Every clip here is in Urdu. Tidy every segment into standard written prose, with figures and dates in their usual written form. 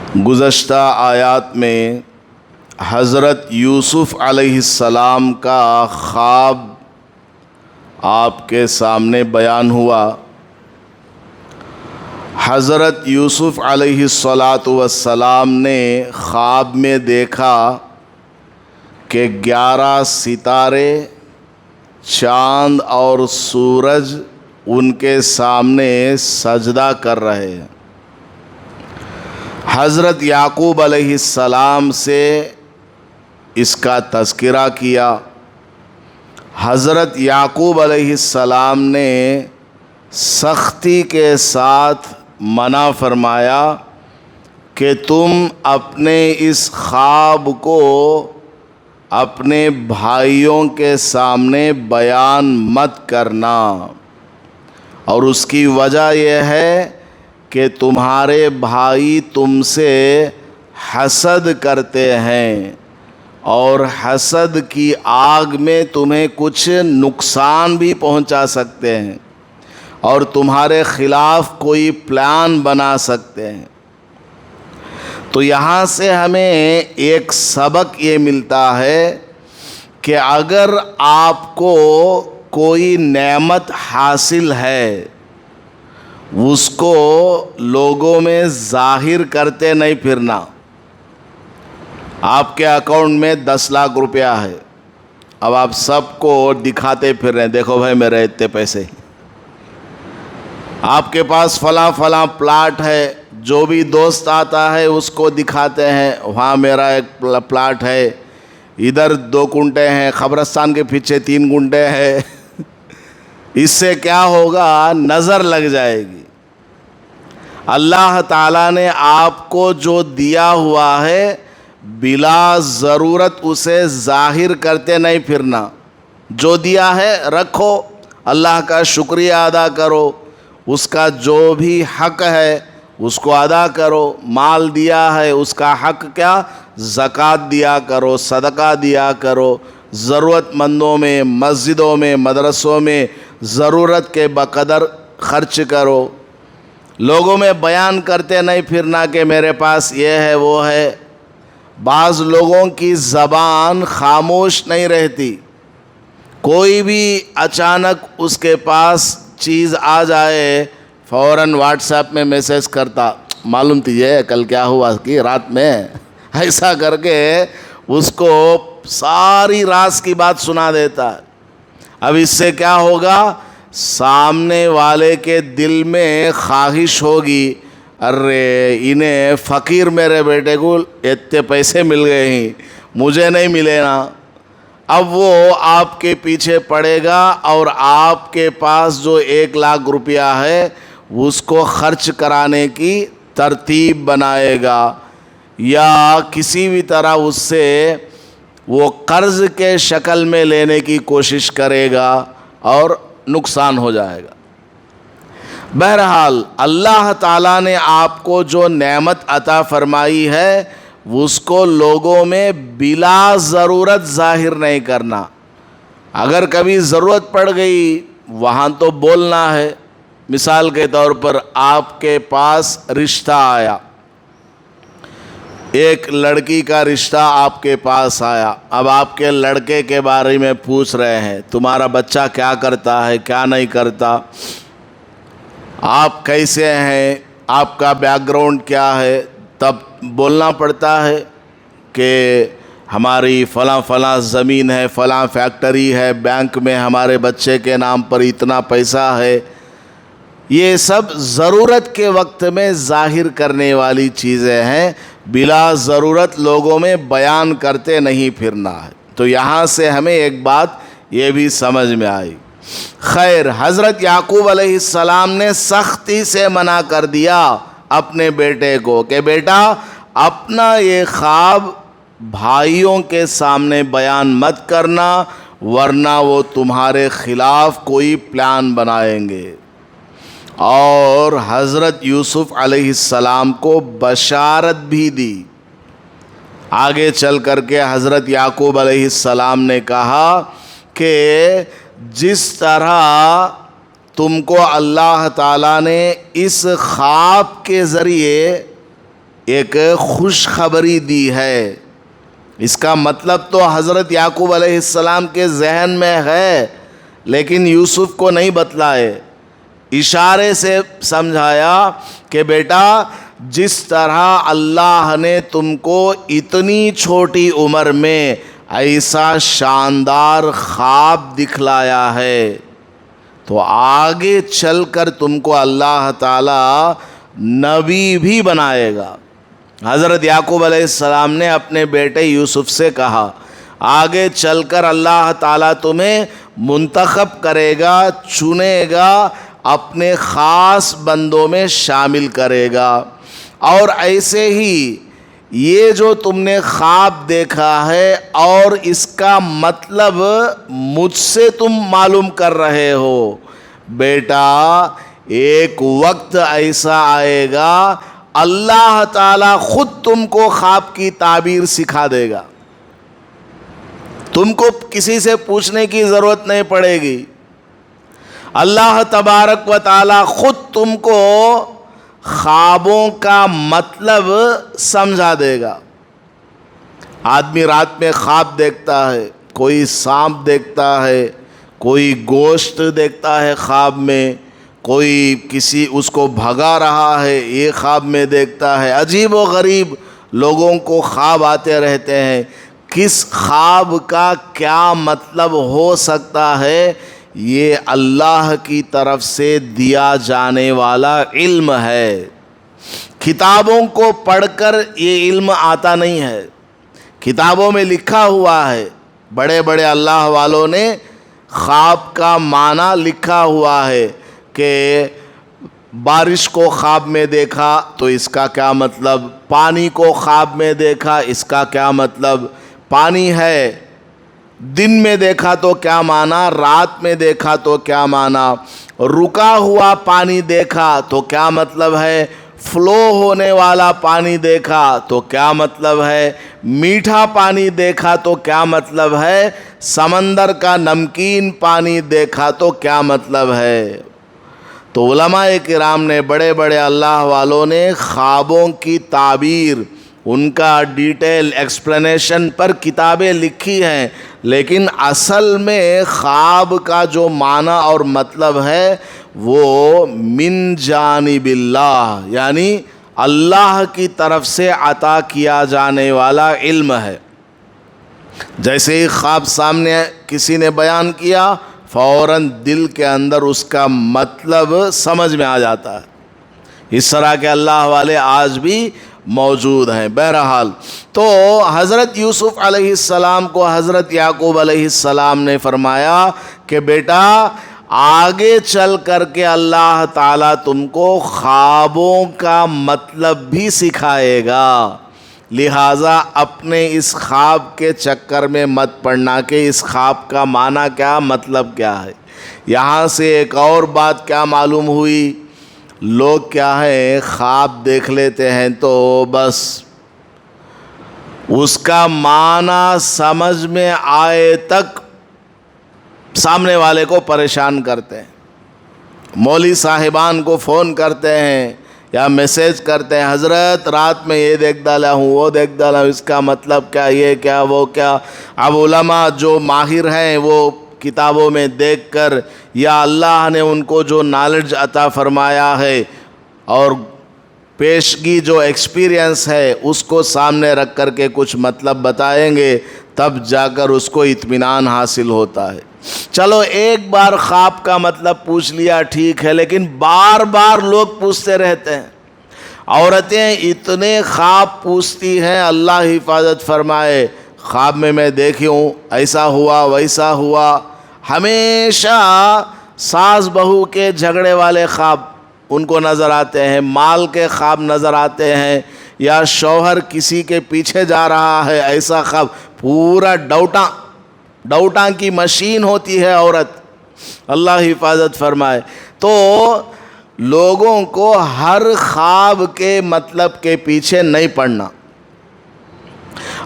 گزشتہ آیات میں حضرت یوسف علیہ السلام کا خواب آپ کے سامنے بیان ہوا۔ حضرت یوسف علیہ السلام نے خواب میں دیکھا کہ 11 ستارے، چاند اور سورج ان کے سامنے سجدہ کر رہے ہیں۔ حضرت یعقوب علیہ السلام سے اس کا تذکرہ کیا۔ حضرت یعقوب علیہ السلام نے سختی کے ساتھ منع فرمایا کہ تم اپنے اس خواب کو اپنے بھائیوں کے سامنے بیان مت کرنا، اور اس کی وجہ یہ ہے کہ تمہارے بھائی تم سے حسد کرتے ہیں، اور حسد کی آگ میں تمہیں کچھ نقصان بھی پہنچا سکتے ہیں، اور تمہارے خلاف کوئی پلان بنا سکتے ہیں۔ تو یہاں سے ہمیں ایک سبق یہ ملتا ہے کہ اگر آپ کو کوئی نعمت حاصل ہے، اس کو لوگوں میں ظاہر کرتے نہیں پھرنا۔ آپ کے اکاؤنٹ میں 10 لاکھ روپیہ ہے، اب آپ سب کو دکھاتے پھر رہے ہیں، دیکھو بھائی میرے اتنے پیسے۔ آپ کے پاس فلاں فلاں پلاٹ ہے، جو بھی دوست آتا ہے اس کو دکھاتے ہیں، وہاں میرا ایک پلاٹ ہے، ادھر 2 کنٹے ہیں، قبرستان کے پیچھے 3 کنٹے ہیں۔ اس سے کیا ہوگا؟ نظر لگ جائے گی۔ اللہ تعالیٰ نے آپ کو جو دیا ہوا ہے بلا ضرورت اسے ظاہر کرتے نہیں پھرنا۔ جو دیا ہے رکھو، اللہ کا شکریہ ادا کرو، اس کا جو بھی حق ہے اس کو ادا کرو۔ مال دیا ہے اس کا حق کیا؟ زکوٰۃ دیا کرو، صدقہ دیا کرو، ضرورت مندوں میں، مسجدوں میں، مدرسوں میں ضرورت کے بقدر خرچ کرو۔ لوگوں میں بیان کرتے نہیں پھرنا کہ میرے پاس یہ ہے وہ ہے۔ بعض لوگوں کی زبان خاموش نہیں رہتی، کوئی بھی اچانک اس کے پاس چیز آ جائے فوراً واٹس ایپ میں میسیج کرتا، معلوم تجھے کل کیا ہوا کہ رات میں، ایسا کر کے اس کو ساری راز کی بات سنا دیتا ہے۔ اب اس سے کیا ہوگا؟ سامنے والے کے دل میں خواہش ہوگی، ارے انہیں فقیر میرے بیٹے کو اتنے پیسے مل گئے ہیں، مجھے نہیں ملے نا۔ اب وہ آپ کے پیچھے پڑے گا اور آپ کے پاس جو 1 لاکھ روپیہ ہے اس کو خرچ کرانے کی ترتیب بنائے گا، یا کسی بھی طرح اس سے وہ قرض کے شکل میں لینے کی کوشش کرے گا اور نقصان ہو جائے گا۔ بہرحال اللہ تعالیٰ نے آپ کو جو نعمت عطا فرمائی ہے اس کو لوگوں میں بلا ضرورت ظاہر نہیں کرنا۔ اگر کبھی ضرورت پڑ گئی وہاں تو بولنا ہے۔ مثال کے طور پر آپ کے پاس رشتہ آیا، ایک لڑکی کا رشتہ آپ کے پاس آیا، اب آپ کے لڑکے کے بارے میں پوچھ رہے ہیں، تمہارا بچہ کیا کرتا ہے، کیا نہیں کرتا، آپ کیسے ہیں، آپ کا بیک گراؤنڈ کیا ہے، تب بولنا پڑتا ہے کہ ہماری فلاں فلاں زمین ہے، فلاں فیکٹری ہے، بینک میں ہمارے بچے کے نام پر اتنا پیسہ ہے۔ یہ سب ضرورت کے وقت میں ظاہر کرنے والی چیزیں ہیں، بلا ضرورت لوگوں میں بیان کرتے نہیں پھرنا ہے۔ تو یہاں سے ہمیں ایک بات یہ بھی سمجھ میں آئی۔ خیر، حضرت یعقوب علیہ السلام نے سختی سے منع کر دیا اپنے بیٹے کو کہ بیٹا اپنا یہ خواب بھائیوں کے سامنے بیان مت کرنا، ورنہ وہ تمہارے خلاف کوئی پلان بنائیں گے۔ اور حضرت یوسف علیہ السلام کو بشارت بھی دی۔ آگے چل کر کے حضرت یعقوب علیہ السلام نے کہا کہ جس طرح تم کو اللہ تعالیٰ نے اس خواب کے ذریعے ایک خوشخبری دی ہے۔ اس کا مطلب تو حضرت یعقوب علیہ السلام کے ذہن میں ہے، لیکن یوسف کو نہیں بتلائے، اشارے سے سمجھایا کہ بیٹا جس طرح اللہ نے تم کو اتنی چھوٹی عمر میں ایسا شاندار خواب دکھلایا ہے، تو آگے چل کر تم کو اللہ تعالیٰ نبی بھی بنائے گا۔ حضرت یعقوب علیہ السلام نے اپنے بیٹے یوسف سے کہا آگے چل کر اللہ تعالیٰ تمہیں منتخب کرے گا، چنے گا، اپنے خاص بندوں میں شامل کرے گا۔ اور ایسے ہی یہ جو تم نے خواب دیکھا ہے اور اس کا مطلب مجھ سے تم معلوم کر رہے ہو، بیٹا ایک وقت ایسا آئے گا اللہ تعالیٰ خود تم کو خواب کی تعبیر سکھا دے گا، تم کو کسی سے پوچھنے کی ضرورت نہیں پڑے گی، اللہ تبارک و تعالیٰ خود تم کو خوابوں کا مطلب سمجھا دے گا۔ آدمی رات میں خواب دیکھتا ہے، کوئی سانپ دیکھتا ہے، کوئی گوشت دیکھتا ہے خواب میں، کوئی کسی اس کو بھگا رہا ہے یہ خواب میں دیکھتا ہے۔ عجیب و غریب لوگوں کو خواب آتے رہتے ہیں، کس خواب کا کیا مطلب ہو سکتا ہے، یہ اللہ کی طرف سے دیا جانے والا علم ہے۔ کتابوں کو پڑھ کر یہ علم آتا نہیں ہے، کتابوں میں لکھا ہوا ہے، بڑے بڑے اللہ والوں نے خواب کا معنی لکھا ہوا ہے کہ بارش کو خواب میں دیکھا تو اس کا کیا مطلب، پانی کو خواب میں دیکھا اس کا کیا مطلب، پانی ہے، دن میں دیکھا تو کیا معنی، رات میں دیکھا تو کیا معنی، رکا ہوا پانی دیکھا تو کیا مطلب ہے، فلو ہونے والا پانی دیکھا تو کیا مطلب ہے، میٹھا پانی دیکھا تو کیا مطلب ہے، سمندر کا نمکین پانی دیکھا تو کیا مطلب ہے۔ تو علماء کرام نے، بڑے بڑے اللہ والوں نے خوابوں کی تعبیر، ان کا ڈیٹیل ایکسپلینیشن پر کتابیں لکھی ہیں، لیکن اصل میں خواب کا جو معنی اور مطلب ہے وہ من جانب اللہ، یعنی اللہ کی طرف سے عطا کیا جانے والا علم ہے۔ جیسے ہی خواب سامنے کسی نے بیان کیا فوراً دل کے اندر اس کا مطلب سمجھ میں آ جاتا ہے۔ اس طرح کے اللہ والے آج بھی موجود ہیں۔ بہرحال تو حضرت یوسف علیہ السلام کو حضرت یعقوب علیہ السلام نے فرمایا کہ بیٹا آگے چل کر کے اللہ تعالیٰ تم کو خوابوں کا مطلب بھی سکھائے گا، لہٰذا اپنے اس خواب کے چکر میں مت پڑنا کہ اس خواب کا معنی کیا، مطلب کیا ہے۔ یہاں سے ایک اور بات کیا معلوم ہوئی، لوگ کیا ہے خواب دیکھ لیتے ہیں تو بس اس کا معنی سمجھ میں آئے تک سامنے والے کو پریشان کرتے ہیں، مولوی صاحبان کو فون کرتے ہیں یا میسیج کرتے ہیں، حضرت رات میں یہ دیکھ ڈالا ہوں، وہ دیکھ ڈالا ہوں، اس کا مطلب کیا، یہ کیا، وہ کیا۔ اب علماء جو ماہر ہیں وہ کتابوں میں دیکھ کر یا اللہ نے ان کو جو نالج عطا فرمایا ہے اور پیشگی جو ایکسپیرینس ہے اس کو سامنے رکھ کر کے کچھ مطلب بتائیں گے، تب جا کر اس کو اطمینان حاصل ہوتا ہے۔ چلو ایک بار خواب کا مطلب پوچھ لیا ٹھیک ہے، لیکن بار بار لوگ پوچھتے رہتے ہیں۔ عورتیں اتنے خواب پوچھتی ہیں، اللہ حفاظت فرمائے، خواب میں دیکھی ہوں ایسا ہوا ویسا ہوا، ہمیشہ ساس بہو کے جھگڑے والے خواب ان کو نظر آتے ہیں، مال کے خواب نظر آتے ہیں، یا شوہر کسی کے پیچھے جا رہا ہے ایسا خواب، پورا ڈوٹاں کی مشین ہوتی ہے عورت، اللہ حفاظت فرمائے۔ تو لوگوں کو ہر خواب کے مطلب کے پیچھے نہیں پڑنا،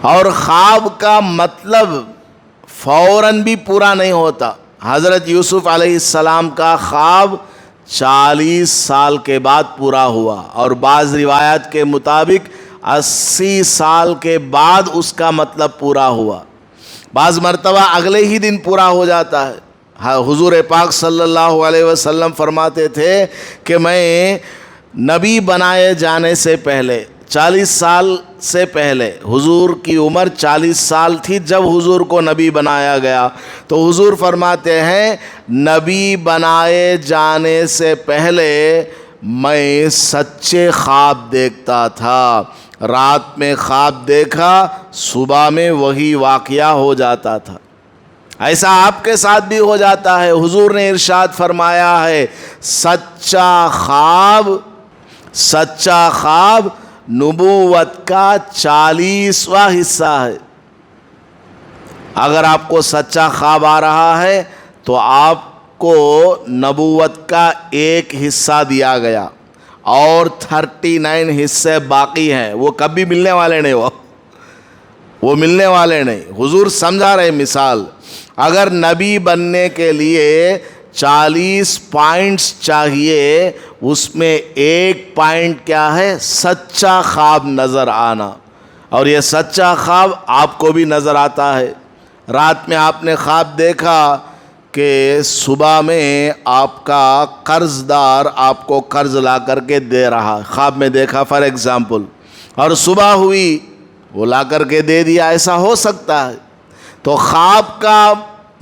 اور خواب کا مطلب فوراً بھی پورا نہیں ہوتا۔ حضرت یوسف علیہ السلام کا خواب 40 سال کے بعد پورا ہوا، اور بعض روایات کے مطابق 80 سال کے بعد اس کا مطلب پورا ہوا، بعض مرتبہ اگلے ہی دن پورا ہو جاتا ہے۔ حضور پاک صلی اللہ علیہ وسلم فرماتے تھے کہ میں نبی بنائے جانے سے پہلے 40 سال سے پہلے، حضور کی عمر 40 سال تھی جب حضور کو نبی بنایا گیا، تو حضور فرماتے ہیں نبی بنائے جانے سے پہلے میں سچے خواب دیکھتا تھا، رات میں خواب دیکھا، صبح میں وہی واقعہ ہو جاتا تھا۔ ایسا آپ کے ساتھ بھی ہو جاتا ہے۔ حضور نے ارشاد فرمایا ہے سچا خواب نبوت کا 40واں حصہ ہے۔ اگر آپ کو سچا خواب آ رہا ہے تو آپ کو نبوت کا ایک حصہ دیا گیا اور 39 حصے باقی ہیں، وہ کبھی ملنے والے نہیں، وہ ملنے والے نہیں۔ حضور سمجھا رہے مثال، اگر نبی بننے کے لیے 40 پوائنٹس چاہیے، اس میں ایک پوائنٹ کیا ہے؟ سچا خواب نظر آنا۔ اور یہ سچا خواب آپ کو بھی نظر آتا ہے۔ رات میں آپ نے خواب دیکھا کہ صبح میں آپ کا قرض دار آپ کو قرض لا کر کے دے رہا، خواب میں دیکھا فار ایگزامپل، اور صبح ہوئی وہ لا کر کے دے دیا، ایسا ہو سکتا ہے۔ تو خواب کا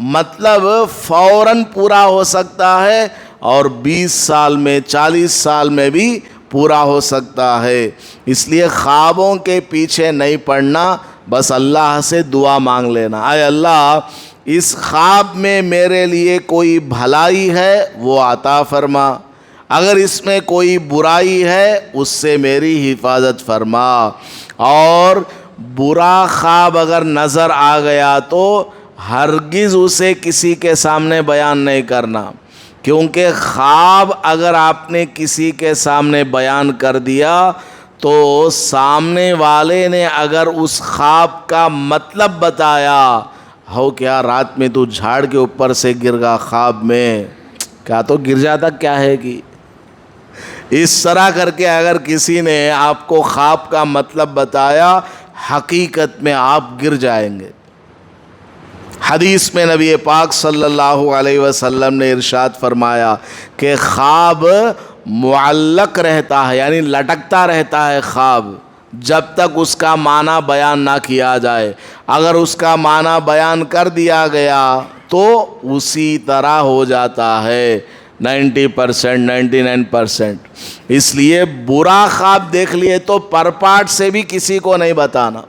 مطلب فوراً پورا ہو سکتا ہے اور 20 سال میں 40 سال میں بھی پورا ہو سکتا ہے۔ اس لیے خوابوں کے پیچھے نہیں پڑنا، بس اللہ سے دعا مانگ لینا، اے اللہ اس خواب میں میرے لیے کوئی بھلائی ہے وہ عطا فرما، اگر اس میں کوئی برائی ہے اس سے میری حفاظت فرما، اور برا خواب اگر نظر آ گیا تو ہرگز اسے کسی کے سامنے بیان نہیں کرنا، کیونکہ خواب اگر آپ نے کسی کے سامنے بیان کر دیا تو سامنے والے نے اگر اس خواب کا مطلب بتایا، ہو کیا رات میں تو جھاڑ کے اوپر سے گر گا خواب میں، کیا تو گر جاتا کیا ہے کہ اس طرح کر کے اگر کسی نے آپ کو خواب کا مطلب بتایا، حقیقت میں آپ گر جائیں گے۔ حدیث میں نبی پاک صلی اللہ علیہ وسلم نے ارشاد فرمایا کہ خواب معلق رہتا ہے، یعنی لٹکتا رہتا ہے خواب، جب تک اس کا معنی بیان نہ کیا جائے۔ اگر اس کا معنی بیان کر دیا گیا تو اسی طرح ہو جاتا ہے 90%، 99%۔ اس لیے برا خواب دیکھ لیے تو پرپاٹ سے بھی کسی کو نہیں بتانا۔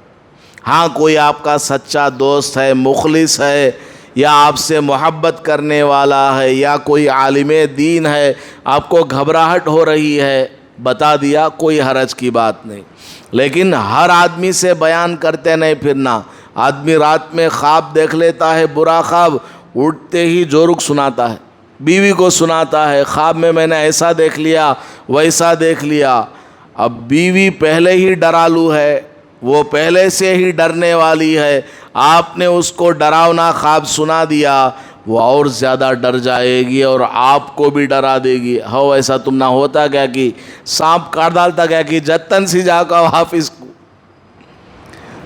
ہاں کوئی آپ کا سچا دوست ہے، مخلص ہے، یا آپ سے محبت کرنے والا ہے، یا کوئی عالم دین ہے، آپ کو گھبراہٹ ہو رہی ہے، بتا دیا، کوئی حرج کی بات نہیں۔ لیکن ہر آدمی سے بیان کرتے نہیں پھرنا۔ آدمی رات میں خواب دیکھ لیتا ہے برا خواب، اٹھتے ہی جورک سناتا ہے، بیوی کو سناتا ہے خواب میں نے ایسا دیکھ لیا، ویسا دیکھ لیا۔ اب بیوی پہلے ہی ڈرالو ہے، وہ پہلے سے ہی ڈرنے والی ہے، آپ نے اس کو ڈراؤنا خواب سنا دیا، وہ اور زیادہ ڈر جائے گی اور آپ کو بھی ڈرا دے گی۔ ہو ایسا تم نہ ہوتا کیا کہ سانپ کاٹ ڈالتا کیا کہ جتن سی جا کا حافظ کو۔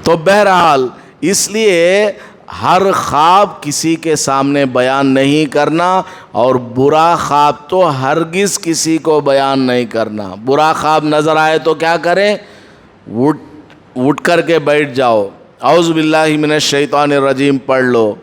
تو بہرحال اس لیے ہر خواب کسی کے سامنے بیان نہیں کرنا، اور برا خواب تو ہرگز کسی کو بیان نہیں کرنا۔ برا خواب نظر آئے تو کیا کریں؟ اٹھ کر کے بیٹھ جاؤ، اعوذ باللہ من الشیطان الرجیم پڑھ لو،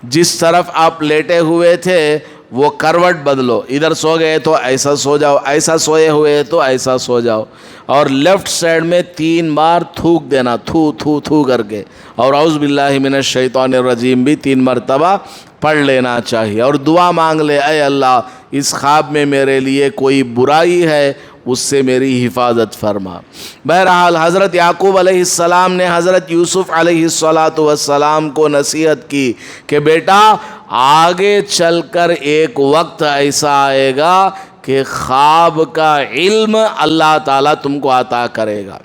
جس طرف آپ لیٹے ہوئے تھے وہ کروٹ بدلو، ادھر سو گئے تو ایسا سو جاؤ، ایسا سوئے ہوئے تو ایسا سو جاؤ، اور لیفٹ سائڈ میں 3 بار تھوک دینا، تھو تھو تھو کر کے، اور اعوذ باللہ من الشیطان الرجیم بھی 3 مرتبہ پڑھ لینا چاہیے، اور دعا مانگ لے اے اللہ اس خواب میں میرے لیے کوئی برائی ہے اس سے میری حفاظت فرما۔ بہرحال حضرت یعقوب علیہ السلام نے حضرت یوسف علیہ السلام کو نصیحت کی کہ بیٹا آگے چل کر ایک وقت ایسا آئے گا کہ خواب کا علم اللہ تعالیٰ تم کو عطا کرے گا۔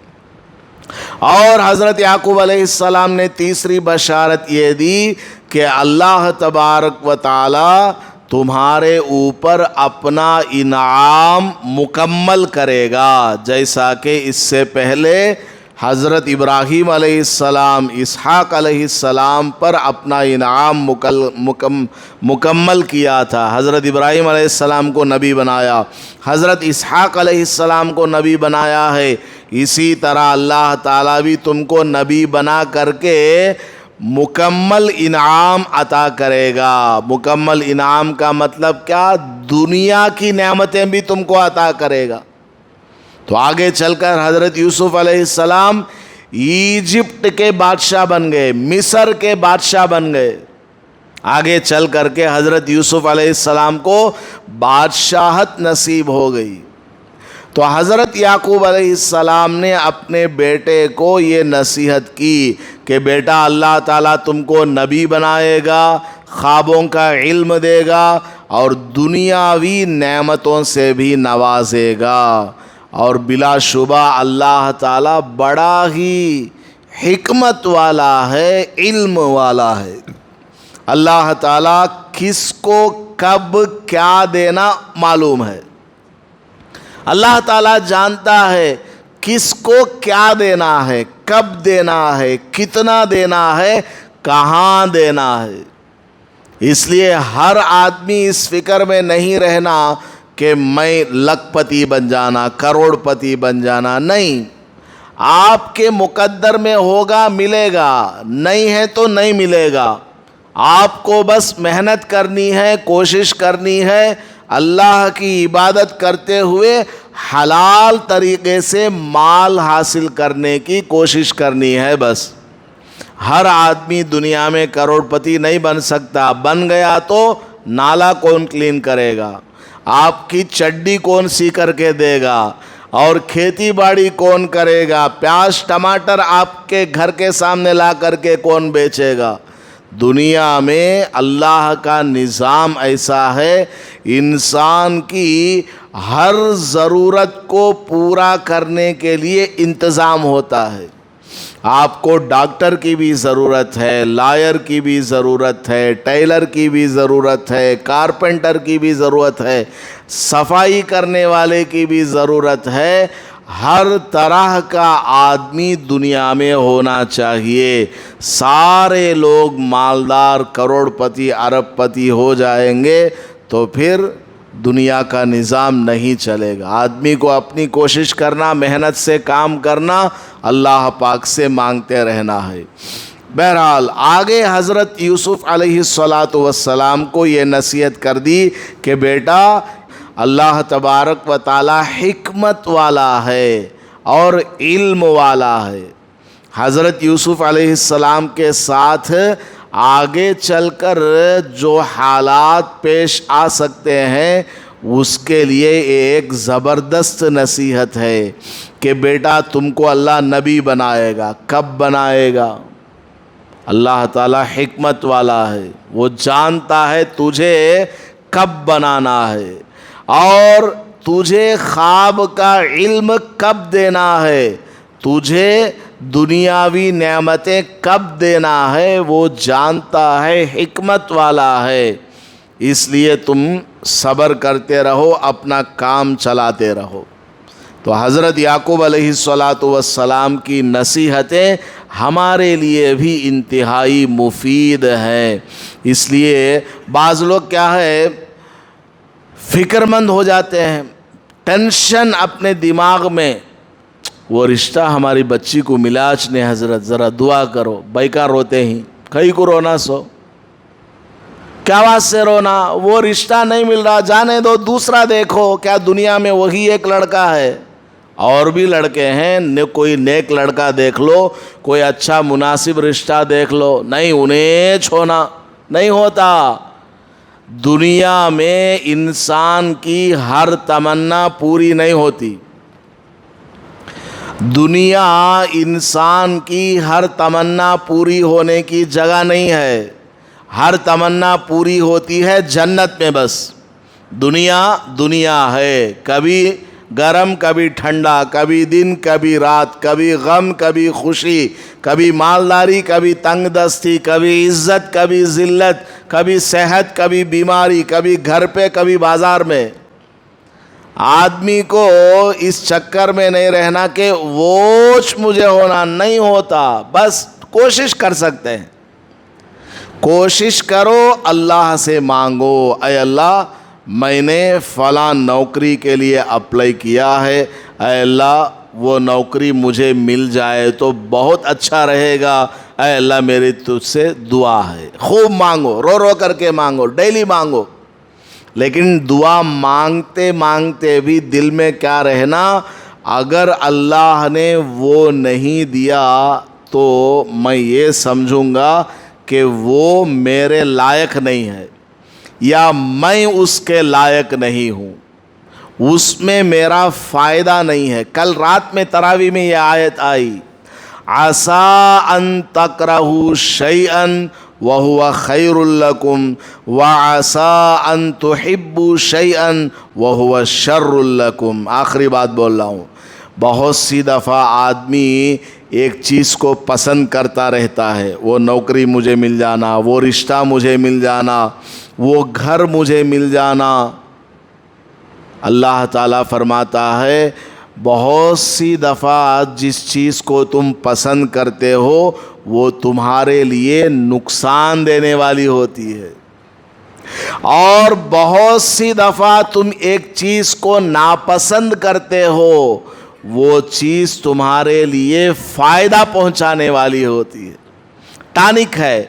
اور حضرت یعقوب علیہ السلام نے تیسری بشارت یہ دی کہ اللہ تبارک و تعالیٰ تمہارے اوپر اپنا انعام مکمل کرے گا، جیسا کہ اس سے پہلے حضرت ابراہیم علیہ السلام اسحاق علیہ السلام پر اپنا انعام مکمل کیا تھا۔ حضرت ابراہیم علیہ السلام کو نبی بنایا، حضرت اسحاق علیہ السلام کو نبی بنایا ہے، اسی طرح اللہ تعالیٰ بھی تم کو نبی بنا کر کے مکمل انعام عطا کرے گا۔ مکمل انعام کا مطلب کیا؟ دنیا کی نعمتیں بھی تم کو عطا کرے گا۔ تو آگے چل کر حضرت یوسف علیہ السلام ایجپٹ کے بادشاہ بن گئے، مصر کے بادشاہ بن گئے۔ آگے چل کر کے حضرت یوسف علیہ السلام کو بادشاہت نصیب ہو گئی۔ تو حضرت یعقوب علیہ السلام نے اپنے بیٹے کو یہ نصیحت کی کہ بیٹا اللہ تعالیٰ تم کو نبی بنائے گا، خوابوں کا علم دے گا اور دنیاوی نعمتوں سے بھی نوازے گا، اور بلا شبہ اللہ تعالیٰ بڑا ہی حکمت والا ہے، علم والا ہے۔ اللہ تعالیٰ کس کو کب کیا دینا معلوم ہے۔ اللہ تعالیٰ جانتا ہے کس کو کیا دینا ہے، کب دینا ہے، کتنا دینا ہے، کہاں دینا ہے۔ اس لیے ہر آدمی اس فکر میں نہیں رہنا کہ میں لکھ پتی بن جانا، کروڑ پتی بن جانا، نہیں۔ آپ کے مقدر میں ہوگا، ملے گا، نہیں ہے تو نہیں ملے گا۔ آپ کو بس محنت کرنی ہے، کوشش کرنی ہے، اللہ کی عبادت کرتے ہوئے حلال طریقے سے مال حاصل کرنے کی کوشش کرنی ہے بس۔ ہر آدمی دنیا میں کروڑ پتی نہیں بن سکتا، بن گیا تو نالا کون کلین کرے گا، آپ کی چڈی کون سی کر کے دے گا، اور کھیتی باڑی کون کرے گا، پیاز ٹماٹر آپ کے گھر کے سامنے لا کر کے کون بیچے گا۔ دنیا میں اللہ کا نظام ایسا ہے، انسان کی ہر ضرورت کو پورا کرنے کے لیے انتظام ہوتا ہے۔ آپ کو ڈاکٹر کی بھی ضرورت ہے، لائر کی بھی ضرورت ہے، ٹیلر کی بھی ضرورت ہے، کارپینٹر کی بھی ضرورت ہے، صفائی کرنے والے کی بھی ضرورت ہے۔ ہر طرح کا آدمی دنیا میں ہونا چاہیے۔ سارے لوگ مالدار، کروڑ پتی، ارب پتی ہو جائیں گے تو پھر دنیا کا نظام نہیں چلے گا۔ آدمی کو اپنی کوشش کرنا، محنت سے کام کرنا، اللہ پاک سے مانگتے رہنا ہے۔ بہرحال آگے حضرت یوسف علیہ السلام کو یہ نصیحت کر دی کہ بیٹا اللہ تبارک و تعالی حکمت والا ہے اور علم والا ہے۔ حضرت یوسف علیہ السلام کے ساتھ آگے چل کر جو حالات پیش آ سکتے ہیں اس کے لیے ایک زبردست نصیحت ہے کہ بیٹا تم کو اللہ نبی بنائے گا۔ کب بنائے گا؟ اللہ تعالیٰ حکمت والا ہے، وہ جانتا ہے تجھے کب بنانا ہے اور تجھے خواب کا علم کب دینا ہے، تجھے دنیاوی نعمتیں کب دینا ہے، وہ جانتا ہے، حکمت والا ہے۔ اس لیے تم صبر کرتے رہو، اپنا کام چلاتے رہو۔ تو حضرت یعقوب علیہ السلام کی نصیحتیں ہمارے لیے بھی انتہائی مفید ہیں۔ اس لیے بعض لوگ کیا ہے، فکر مند ہو جاتے ہیں، ٹینشن اپنے دماغ میں، وہ رشتہ ہماری بچی کو ملا نے حضرت ذرا دعا کرو، بیکار روتے ہی کئی کو رونا سو، کیا بات سے رونا، وہ رشتہ نہیں مل رہا، جانے دو دوسرا دیکھو، کیا دنیا میں وہی ایک لڑکا ہے، اور بھی لڑکے ہیں، کوئی نیک لڑکا دیکھ لو، کوئی اچھا مناسب رشتہ دیکھ لو، نہیں انہیں چھونا نہیں ہوتا۔ دنیا میں انسان کی ہر تمنا پوری نہیں ہوتی، دنیا انسان کی ہر تمنا پوری ہونے کی جگہ نہیں ہے، ہر تمنا پوری ہوتی ہے جنت میں بس۔ دنیا ہے، کبھی گرم کبھی ٹھنڈا، کبھی دن کبھی رات، کبھی غم کبھی خوشی، کبھی مالداری کبھی تنگ دستی، کبھی عزت کبھی ذلت، کبھی صحت کبھی بیماری، کبھی گھر پہ کبھی بازار میں۔ آدمی کو اس چکر میں نہیں رہنا کہ ووچ مجھے ہونا نہیں ہوتا، بس کوشش کر سکتے ہیں. کوشش کرو، اللہ سے مانگو، اے اللہ میں نے فلاں نوکری کے لیے اپلائی کیا ہے، اے اللہ وہ نوکری مجھے مل جائے تو بہت اچھا رہے گا، اے اللہ میری تجھ سے دعا ہے. خوب مانگو، رو رو کر کے مانگو، ڈیلی مانگو. لیکن دعا مانگتے مانگتے بھی دل میں کیا رہنا، اگر اللہ نے وہ نہیں دیا تو میں یہ سمجھوں گا کہ وہ میرے لائق نہیں ہے، یا میں اس کے لائق نہیں ہوں، اس میں میرا فائدہ نہیں ہے. کل رات میں تراویح میں یہ آیت آئی، عسیٰ ان تکرہوا شیئا وہو خیر لکم وعسیٰ ان تحبوا شیئا وہو شر لکم. آخری بات بول رہا ہوں. بہت سی دفعہ آدمی ایک چیز کو پسند کرتا رہتا ہے، وہ نوکری مجھے مل جانا، وہ رشتہ مجھے مل جانا، وہ گھر مجھے مل جانا. اللہ تعالیٰ فرماتا ہے بہت سی دفعہ جس چیز کو تم پسند کرتے ہو وہ تمہارے لیے نقصان دینے والی ہوتی ہے، اور بہت سی دفعہ تم ایک چیز کو ناپسند کرتے ہو وہ چیز تمہارے لیے فائدہ پہنچانے والی ہوتی ہے. ٹانک ہے،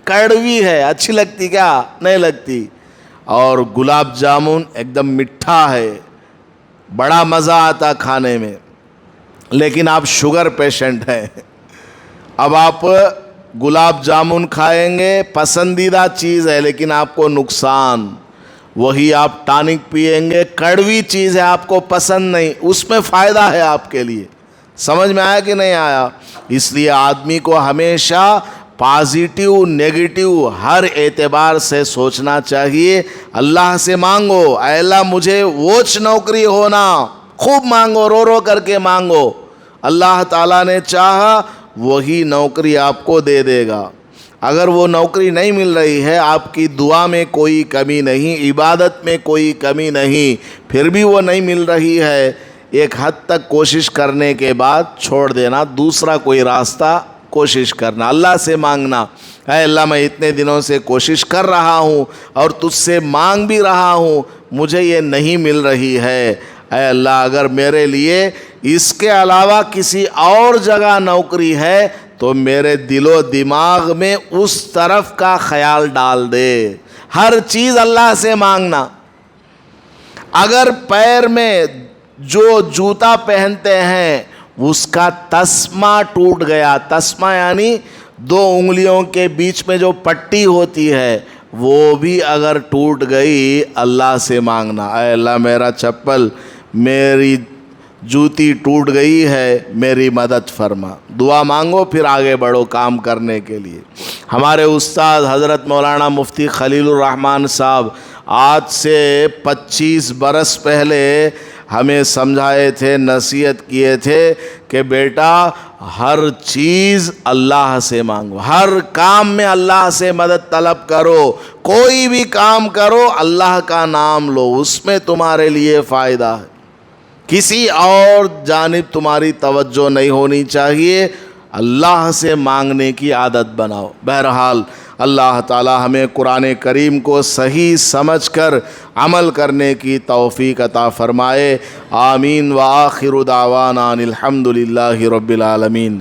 کڑوی ہے، اچھی لگتی کیا؟ نہیں لگتی. اور گلاب جامن ایک دم میٹھا ہے، بڑا مزہ آتا کھانے میں، لیکن آپ شوگر پیشنٹ ہیں، اب آپ گلاب جامن کھائیں گے، پسندیدہ چیز ہے لیکن آپ کو نقصان. وہی آپ ٹانک پیئیں گے، کڑوی چیز ہے، آپ کو پسند نہیں، اس میں فائدہ ہے آپ کے لیے. سمجھ میں آیا کہ نہیں آیا؟ اس لیے آدمی کو ہمیشہ پازیٹیو نیگیٹیو ہر اعتبار سے سوچنا چاہیے. اللہ سے مانگو، اے اللہ مجھے ووچ نوکری ہونا، خوب مانگو، رو رو کر کے مانگو. اللہ تعالیٰ نے چاہا وہی نوکری آپ کو دے دے گا. اگر وہ نوکری نہیں مل رہی ہے، آپ کی دعا میں کوئی کمی نہیں، عبادت میں کوئی کمی نہیں، پھر بھی وہ نہیں مل رہی ہے، ایک حد تک کوشش کرنے کے بعد چھوڑ دینا، دوسرا کوئی راستہ کوشش کرنا، اللہ سے مانگنا. اے اللہ میں اتنے دنوں سے کوشش کر رہا ہوں اور تجھ سے مانگ بھی رہا ہوں، مجھے یہ نہیں مل رہی ہے، اے اللہ اگر میرے لیے اس کے علاوہ کسی اور جگہ نوکری ہے تو میرے دل و دماغ میں اس طرف کا خیال ڈال دے. ہر چیز اللہ سے مانگنا. اگر پیر میں جو جوتا پہنتے ہیں اس کا تسمہ ٹوٹ گیا، تسمہ یعنی دو انگلیوں کے بیچ میں جو پٹی ہوتی ہے وہ بھی اگر ٹوٹ گئی، اللہ سے مانگنا، اے اللہ میرا چپل، میری جوتی ٹوٹ گئی ہے، میری مدد فرما. دعا مانگو پھر آگے بڑھو کام کرنے کے لیے. ہمارے استاد حضرت مولانا مفتی خلیل الرحمن صاحب آج سے 25 برس پہلے ہمیں سمجھائے تھے، نصیحت کیے تھے کہ بیٹا ہر چیز اللہ سے مانگو، ہر کام میں اللہ سے مدد طلب کرو، کوئی بھی کام کرو اللہ کا نام لو، اس میں تمہارے لیے فائدہ ہے، کسی اور جانب تمہاری توجہ نہیں ہونی چاہیے، اللہ سے مانگنے کی عادت بناؤ. بہرحال اللہ تعالی ہمیں قرآن کریم کو صحیح سمجھ کر عمل کرنے کی توفیق عطا فرمائے. آمین. وآخر دعوانا الحمد للہ رب العالمین.